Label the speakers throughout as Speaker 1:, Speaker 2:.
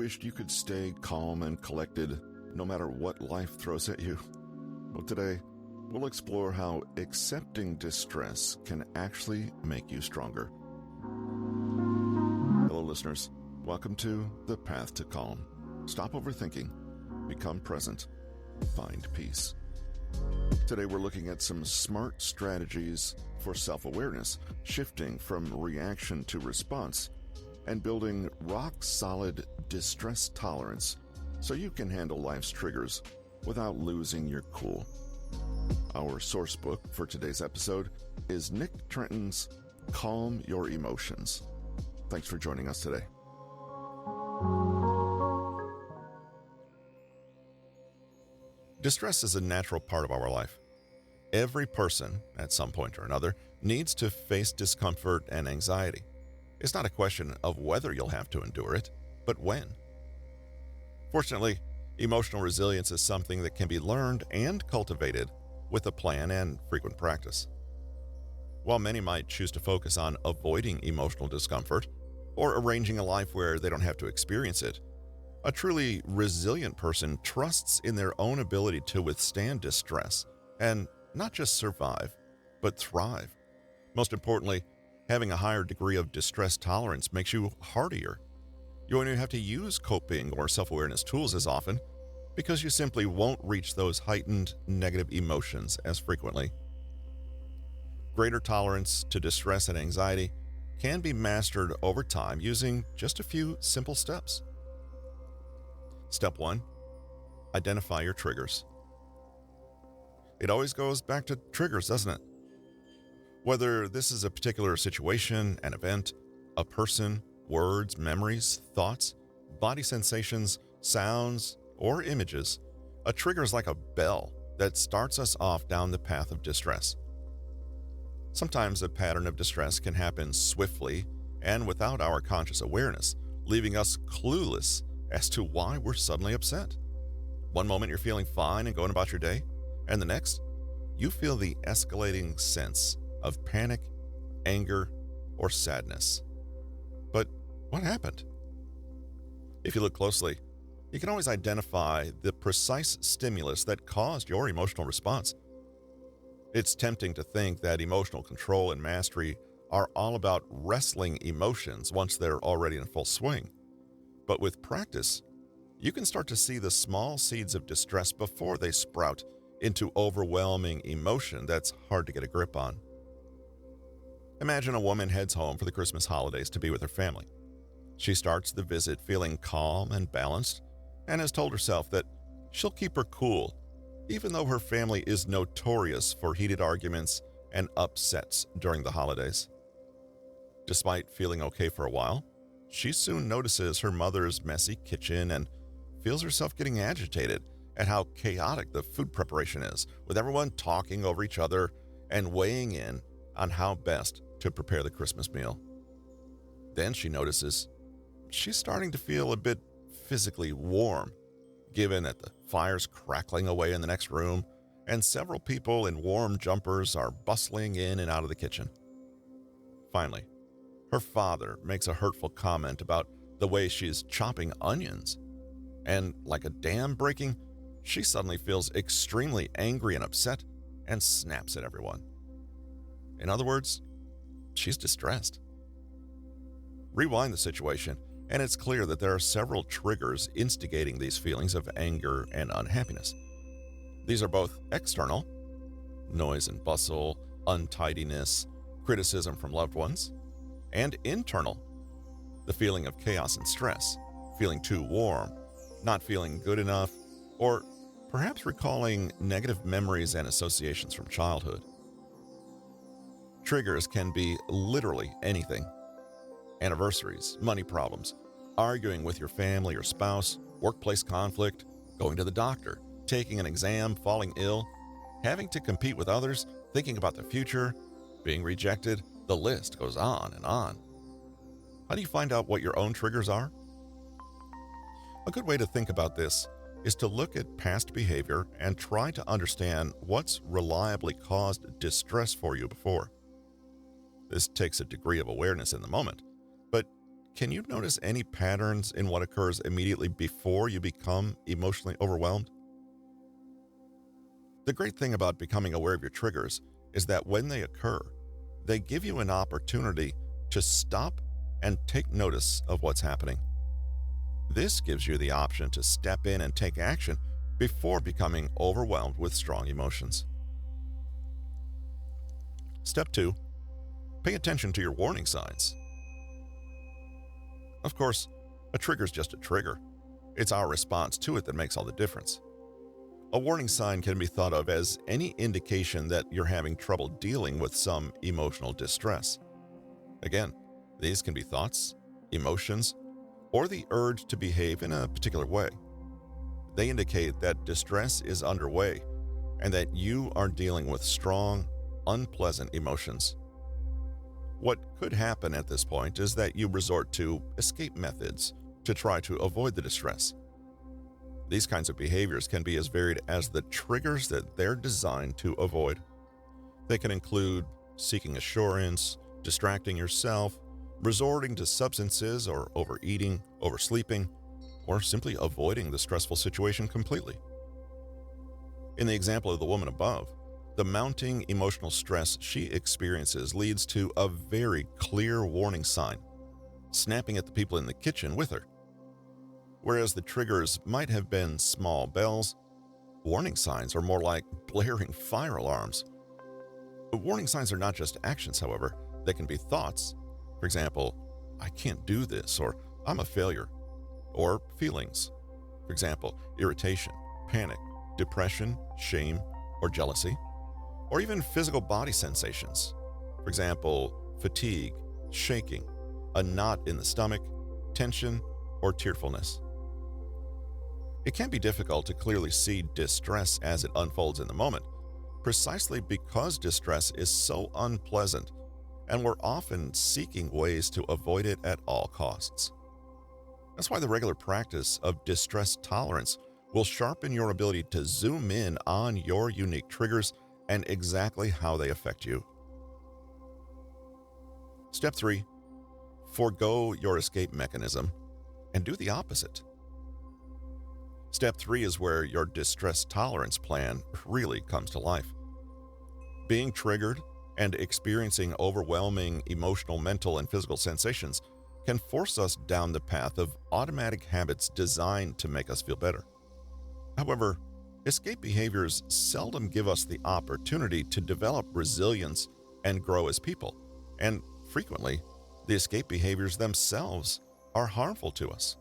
Speaker 1: wished you could stay calm and collected no matter what life throws at you? Well, today, we'll explore how accepting distress can actually make you stronger. Hello, listeners. Welcome to The Path to Calm. Stop overthinking. Become present. Find peace. Today, we're looking at some smart strategies for self-awareness, shifting from reaction to response, and building rock-solid distress tolerance so you can handle life's triggers without losing your cool. Our source book for today's episode is Nick Trenton's Calm Your Emotions. Thanks for joining us today. Distress is a natural part of our life. Every person, at some point or another, needs to face discomfort and anxiety. It's not a question of whether you'll have to endure it, but when. Fortunately, emotional resilience is something that can be learned and cultivated with a plan and frequent practice. While many might choose to focus on avoiding emotional discomfort or arranging a life where they don't have to experience it, a truly resilient person trusts in their own ability to withstand distress and not just survive, but thrive. Most importantly, having a higher degree of distress tolerance makes you hardier. You won't even have to use coping or self-awareness tools as often because you simply won't reach those heightened negative emotions as frequently. Greater tolerance to distress and anxiety can be mastered over time using just a few simple steps. Step 1. Identify your triggers. It always goes back to triggers, doesn't it? Whether this is a particular situation, an event, a person, words, memories, thoughts, body sensations, sounds, or images, a trigger is like a bell that starts us off down the path of distress. Sometimes a pattern of distress can happen swiftly and without our conscious awareness, leaving us clueless as to why we're suddenly upset. One moment you're feeling fine and going about your day, and the next, you feel the escalating sense of panic, anger, or sadness. But what happened? If you look closely, you can always identify the precise stimulus that caused your emotional response. It's tempting to think that emotional control and mastery are all about wrestling emotions once they're already in full swing. But with practice, you can start to see the small seeds of distress before they sprout into overwhelming emotion that's hard to get a grip on. Imagine a woman heads home for the Christmas holidays to be with her family. She starts the visit feeling calm and balanced and has told herself that she'll keep her cool, even though her family is notorious for heated arguments and upsets during the holidays. Despite feeling okay for a while, she soon notices her mother's messy kitchen and feels herself getting agitated at how chaotic the food preparation is, with everyone talking over each other and weighing in on how best to prepare the Christmas meal. Then she notices she's starting to feel a bit physically warm, given that the fire's crackling away in the next room and several people in warm jumpers are bustling in and out of the kitchen. Finally, her father makes a hurtful comment about the way she's chopping onions, and like a dam breaking, she suddenly feels extremely angry and upset and snaps at everyone. In other words, she's distressed. Rewind the situation, and it's clear that there are several triggers instigating these feelings of anger and unhappiness. These are both external, noise and bustle, untidiness, criticism from loved ones, and internal, the feeling of chaos and stress, feeling too warm, not feeling good enough, or perhaps recalling negative memories and associations from childhood. Triggers can be literally anything. Anniversaries, money problems, arguing with your family or spouse, workplace conflict, going to the doctor, taking an exam, falling ill, having to compete with others, thinking about the future, being rejected. The list goes on and on. How do you find out what your own triggers are? A good way to think about this is to look at past behavior and try to understand what's reliably caused distress for you before. This takes a degree of awareness in the moment, but Can you notice any patterns in what occurs immediately before you become emotionally overwhelmed? The great thing about becoming aware of your triggers is that when they occur, they give you an opportunity to stop and take notice of what's happening. This gives you the option to step in and take action before becoming overwhelmed with strong emotions. Step 2. Pay attention to your warning signs. Of course, a trigger is just a trigger. It's our response to it that makes all the difference. A warning sign can be thought of as any indication that you're having trouble dealing with some emotional distress. Again, these can be thoughts, emotions, or the urge to behave in a particular way. They indicate that distress is underway and that you are dealing with strong, unpleasant emotions. What could happen at this point is that you resort to escape methods to try to avoid the distress. These kinds of behaviors can be as varied as the triggers that they're designed to avoid. They can include seeking assurance, distracting yourself, resorting to substances or overeating, oversleeping, or simply avoiding the stressful situation completely. In the example of the woman above, the mounting emotional stress she experiences leads to a very clear warning sign, snapping at the people in the kitchen with her. Whereas the triggers might have been small bells, warning signs are more like blaring fire alarms. But warning signs are not just actions, however. They can be thoughts. For example, I can't do this, or I'm a failure. Or feelings. For example, irritation, panic, depression, shame, or jealousy. Or even physical body sensations. For example, fatigue, shaking, a knot in the stomach, tension, or tearfulness. It can be difficult to clearly see distress as it unfolds in the moment, precisely because distress is so unpleasant and we're often seeking ways to avoid it at all costs. That's why the regular practice of distress tolerance will sharpen your ability to zoom in on your unique triggers and exactly how they affect you. Step 3. Forgo your escape mechanism and do the opposite. Step 3 is where your distress tolerance plan really comes to life. Being triggered and experiencing overwhelming emotional, mental, and physical sensations can force us down the path of automatic habits designed to make us feel better. However, escape behaviors seldom give us the opportunity to develop resilience and grow as people, and frequently, the escape behaviors themselves are harmful to us.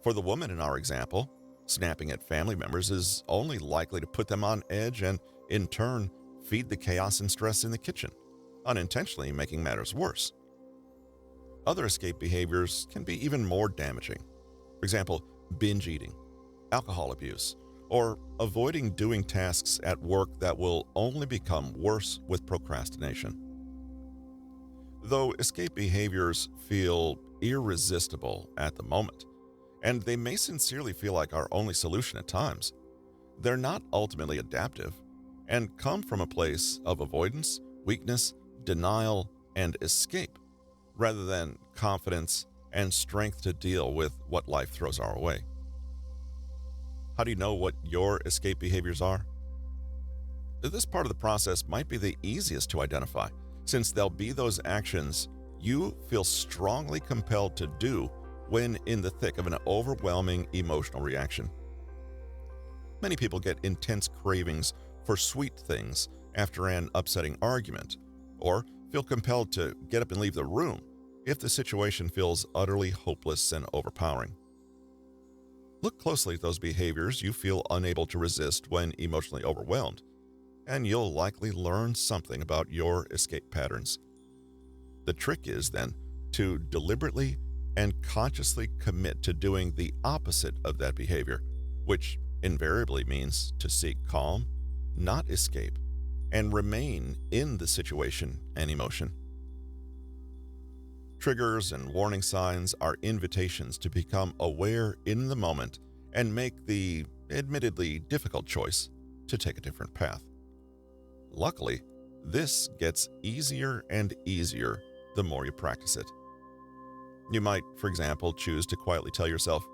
Speaker 1: For the woman in our example, snapping at family members is only likely to put them on edge and, in turn, feed the chaos and stress in the kitchen, unintentionally making matters worse. Other escape behaviors can be even more damaging. For example, binge eating, alcohol abuse, or avoiding doing tasks at work that will only become worse with procrastination. Though escape behaviors feel irresistible at the moment, and they may sincerely feel like our only solution at times, they're not ultimately adaptive and come from a place of avoidance, weakness, denial, and escape, rather than confidence and strength to deal with what life throws our way. How do you know what your escape behaviors are? This part of the process might be the easiest to identify, since they'll be those actions you feel strongly compelled to do when in the thick of an overwhelming emotional reaction. Many people get intense cravings for sweet things after an upsetting argument, or feel compelled to get up and leave the room if the situation feels utterly hopeless and overpowering. Look closely at those behaviors you feel unable to resist when emotionally overwhelmed, and you'll likely learn something about your escape patterns. The trick is, then, to deliberately and consciously commit to doing the opposite of that behavior, which invariably means to seek calm, not escape, and remain in the situation and emotion. Triggers and warning signs are invitations to become aware in the moment and make the admittedly difficult choice to take a different path. Luckily, this gets easier and easier the more you practice it. You might, for example, choose to quietly tell yourself,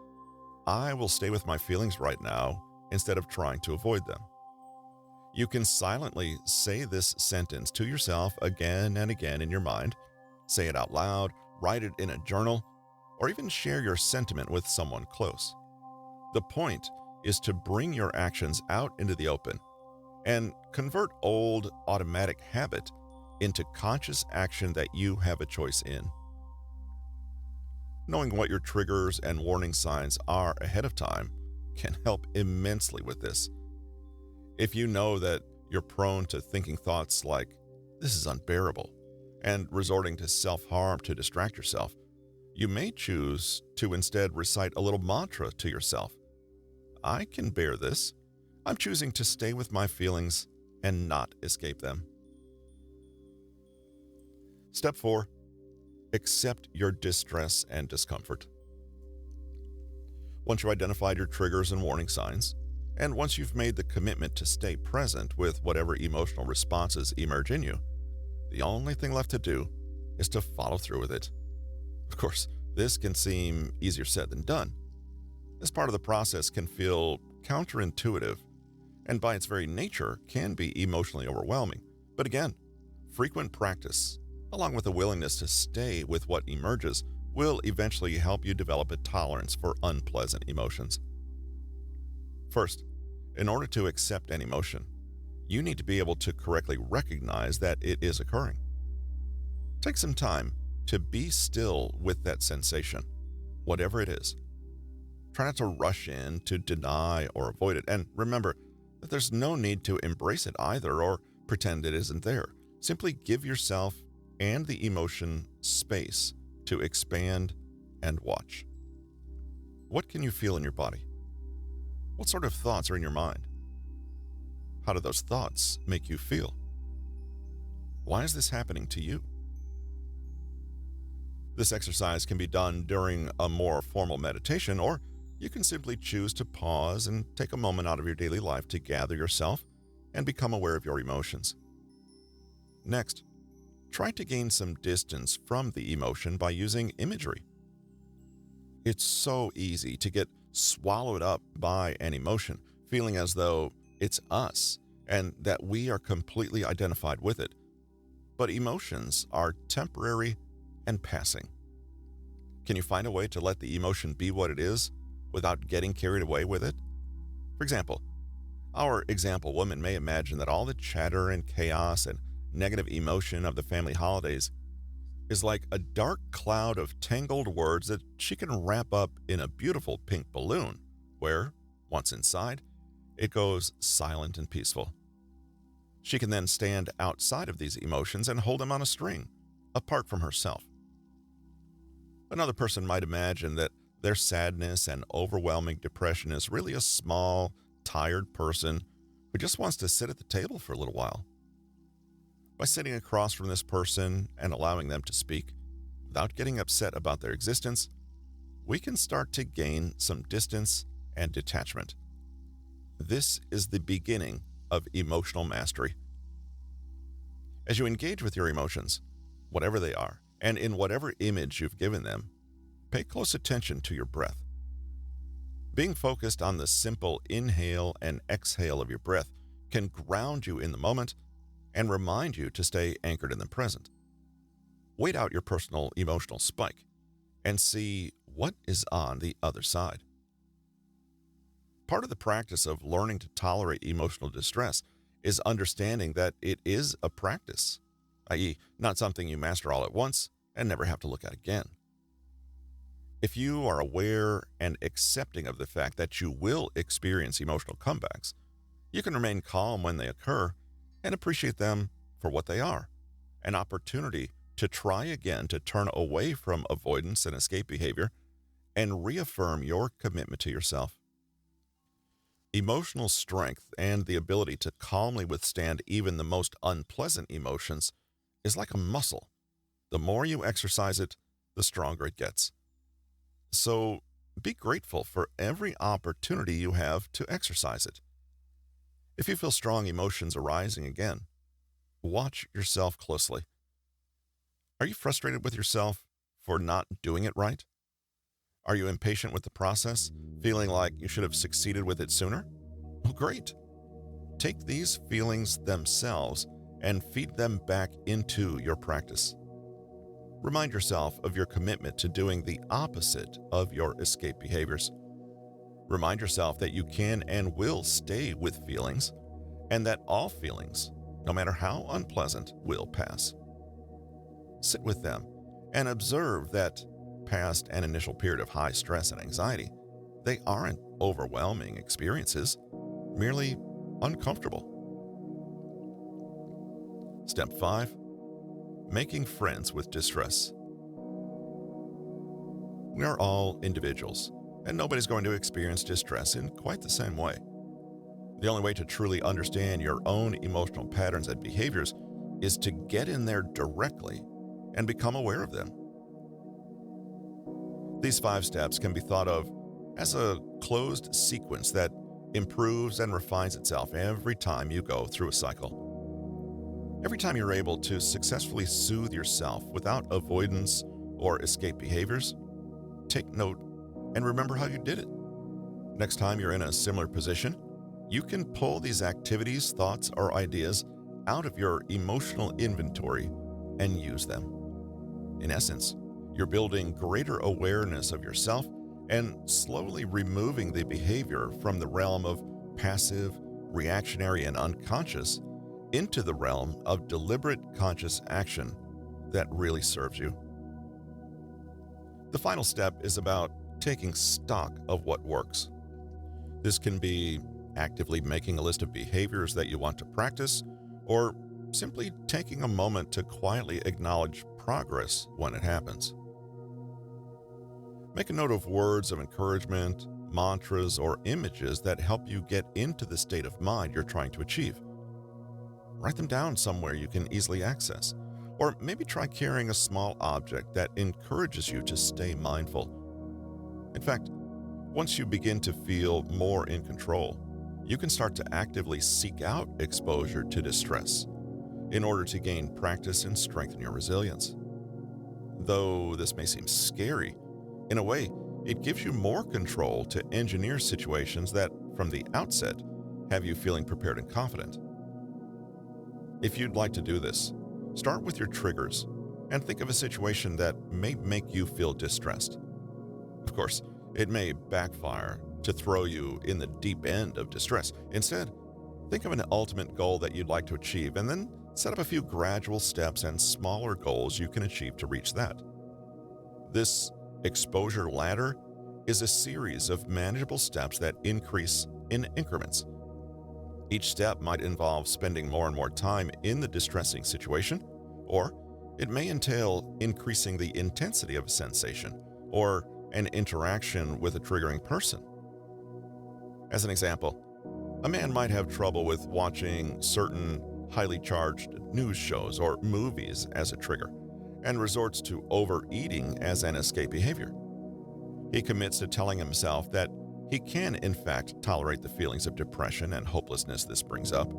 Speaker 1: I will stay with my feelings right now instead of trying to avoid them. You can silently say this sentence to yourself again and again in your mind. Say it out loud, write it in a journal, or even share your sentiment with someone close. The point is to bring your actions out into the open and convert old automatic habit into conscious action that you have a choice in. Knowing what your triggers and warning signs are ahead of time can help immensely with this. If you know that you're prone to thinking thoughts like, this is unbearable, and resorting to self-harm to distract yourself, you may choose to instead recite a little mantra to yourself. I can bear this. I'm choosing to stay with my feelings and not escape them. Step 4. Accept your distress and discomfort. Once you identified your triggers and warning signs, and once you've made the commitment to stay present with whatever emotional responses emerge in you, the only thing left to do is to follow through with it. Of course, this can seem easier said than done. This part of the process can feel counterintuitive, and by its very nature can be emotionally overwhelming. But again, frequent practice, along with a willingness to stay with what emerges, will eventually help you develop a tolerance for unpleasant emotions. First, in order to accept an emotion, you need to be able to correctly recognize that it is occurring. Take some time to be still with that sensation, whatever it is. Try not to rush in to deny or avoid it, and remember that there's no need to embrace it either or pretend it isn't there. Simply give yourself and the emotion space to expand and watch. What can you feel in your body? What sort of thoughts are in your mind? How do those thoughts make you feel? Why is this happening to you? This exercise can be done during a more formal meditation, or you can simply choose to pause and take a moment out of your daily life to gather yourself and become aware of your emotions. Next, try to gain some distance from the emotion by using imagery. It's so easy to get swallowed up by an emotion, feeling as though it's us and that we are completely identified with it. But emotions are temporary and passing. Can you find a way to let the emotion be what it is without getting carried away with it? For example, our example woman may imagine that all the chatter and chaos and negative emotion of the family holidays is like a dark cloud of tangled words that she can wrap up in a beautiful pink balloon, where, once inside, it goes silent and peaceful. She can then stand outside of these emotions and hold them on a string, apart from herself. Another person might imagine that their sadness and overwhelming depression is really a small, tired person who just wants to sit at the table for a little while. By sitting across from this person and allowing them to speak, without getting upset about their existence, we can start to gain some distance and detachment. This is the beginning of emotional mastery. As you engage with your emotions, whatever they are, and in whatever image you've given them, pay close attention to your breath. Being focused on the simple inhale and exhale of your breath can ground you in the moment and remind you to stay anchored in the present. Wait out your personal emotional spike and see what is on the other side. Part of the practice of learning to tolerate emotional distress is understanding that it is a practice, i.e., not something you master all at once and never have to look at again. If you are aware and accepting of the fact that you will experience emotional comebacks, you can remain calm when they occur and appreciate them for what they are, an opportunity to try again to turn away from avoidance and escape behavior and reaffirm your commitment to yourself. Emotional strength and the ability to calmly withstand even the most unpleasant emotions is like a muscle. The more you exercise it, the stronger it gets. So be grateful for every opportunity you have to exercise it. If you feel strong emotions arising again, watch yourself closely. Are you frustrated with yourself for not doing it right? Are you impatient with the process, feeling like you should have succeeded with it sooner? Well, great. Take these feelings themselves and feed them back into your practice. Remind yourself of your commitment to doing the opposite of your escape behaviors. Remind yourself that you can and will stay with feelings, and that all feelings, no matter how unpleasant, will pass. Sit with them and observe that, past an initial period of high stress and anxiety, they aren't overwhelming experiences, merely uncomfortable. Step 5. Making friends with distress. We are all individuals, and nobody's going to experience distress in quite the same way. The only way to truly understand your own emotional patterns and behaviors is to get in there directly and become aware of them. These 5 steps can be thought of as a closed sequence that improves and refines itself every time you go through a cycle. Every time you're able to successfully soothe yourself without avoidance or escape behaviors, take note and remember how you did it. Next time you're in a similar position, you can pull these activities, thoughts, or ideas out of your emotional inventory and use them. In essence, you're building greater awareness of yourself and slowly removing the behavior from the realm of passive, reactionary, and unconscious into the realm of deliberate conscious action that really serves you. The final step is about taking stock of what works. This can be actively making a list of behaviors that you want to practice, or simply taking a moment to quietly acknowledge progress when it happens. Make a note of words of encouragement, mantras, or images that help you get into the state of mind you're trying to achieve. Write them down somewhere you can easily access, or maybe try carrying a small object that encourages you to stay mindful. In fact, once you begin to feel more in control, you can start to actively seek out exposure to distress in order to gain practice and strengthen your resilience. Though this may seem scary, in a way, it gives you more control to engineer situations that, from the outset, have you feeling prepared and confident. If you'd like to do this, start with your triggers and think of a situation that may make you feel distressed. Of course, it may backfire to throw you in the deep end of distress. Instead, think of an ultimate goal that you'd like to achieve and then set up a few gradual steps and smaller goals you can achieve to reach that. This exposure ladder is a series of manageable steps that increase in increments. Each step might involve spending more and more time in the distressing situation, or it may entail increasing the intensity of a sensation or an interaction with a triggering person. As an example, a man might have trouble with watching certain highly charged news shows or movies as a trigger, and resorts to overeating as an escape behavior. He commits to telling himself that he can, in fact, tolerate the feelings of depression and hopelessness this brings up.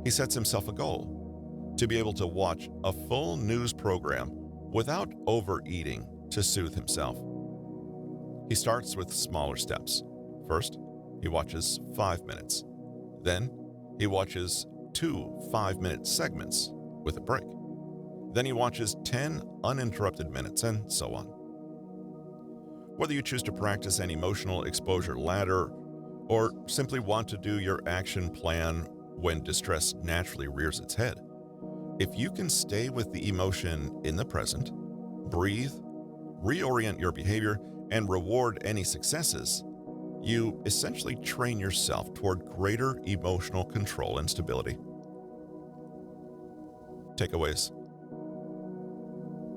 Speaker 1: He sets himself a goal to be able to watch a full news program without overeating to soothe himself. He starts with smaller steps. First, he watches 5 minutes. Then, he watches 2 5-minute segments with a break. Then he watches 10 uninterrupted minutes, and so on. Whether you choose to practice an emotional exposure ladder or simply want to do your action plan when distress naturally rears its head, if you can stay with the emotion in the present, breathe, reorient your behavior, and reward any successes, you essentially train yourself toward greater emotional control and stability. Takeaways.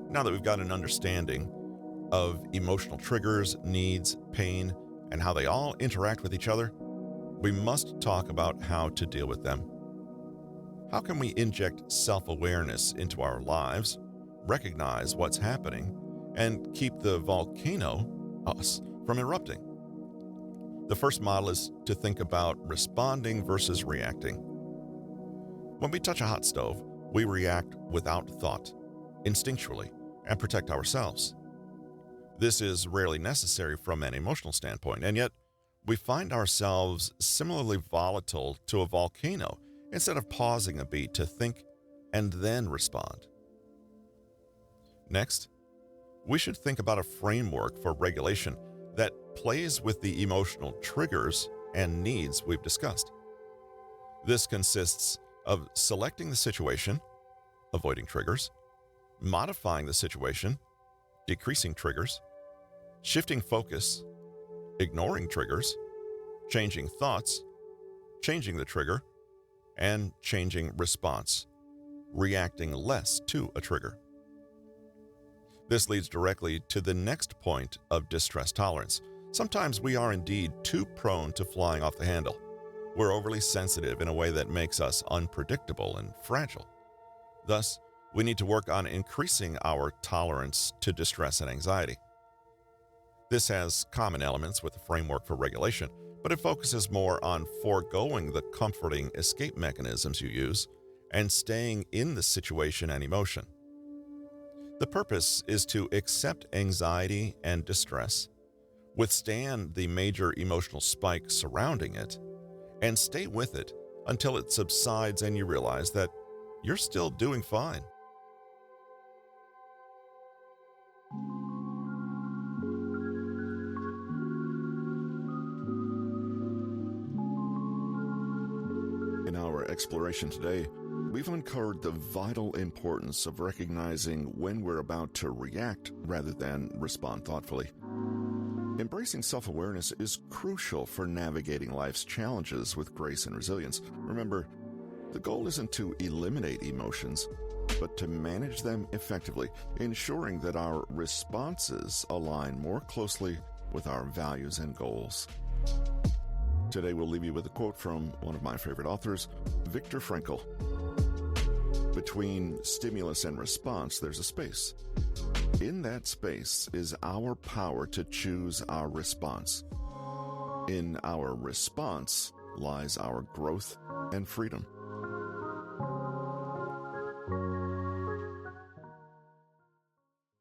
Speaker 1: Now that we've got an understanding of emotional triggers, needs, pain, and how they all interact with each other, we must talk about how to deal with them. How can we inject self-awareness into our lives, recognize what's happening, and keep the volcano, us, from erupting? The first model is to think about responding versus reacting. When we touch a hot stove, we react without thought, instinctually, and protect ourselves. This is rarely necessary from an emotional standpoint, and yet we find ourselves similarly volatile to a volcano instead of pausing a beat to think and then respond. Next, we should think about a framework for regulation that plays with the emotional triggers and needs we've discussed. This consists of selecting the situation, avoiding triggers, modifying the situation, decreasing triggers, shifting focus, ignoring triggers, changing thoughts, changing the trigger, and changing response, reacting less to a trigger. This leads directly to the next point of distress tolerance. Sometimes we are indeed too prone to flying off the handle. We're overly sensitive in a way that makes us unpredictable and fragile. Thus, we need to work on increasing our tolerance to distress and anxiety. This has common elements with the framework for regulation, but it focuses more on foregoing the comforting escape mechanisms you use and staying in the situation and emotion. The purpose is to accept anxiety and distress, withstand the major emotional spikes surrounding it, and stay with it until it subsides and you realize that you're still doing fine.
Speaker 2: In our exploration today, we've uncovered the vital importance of recognizing when we're about to react rather than respond thoughtfully. Embracing self-awareness is crucial for navigating life's challenges with grace and resilience. Remember, the goal isn't to eliminate emotions, but to manage them effectively, ensuring that our responses align more closely with our values and goals. Today, we'll leave you with a quote from one of my favorite authors, Viktor Frankl. Between stimulus and response, there's a space. In that space is our power to choose our response. In our response lies our growth and freedom.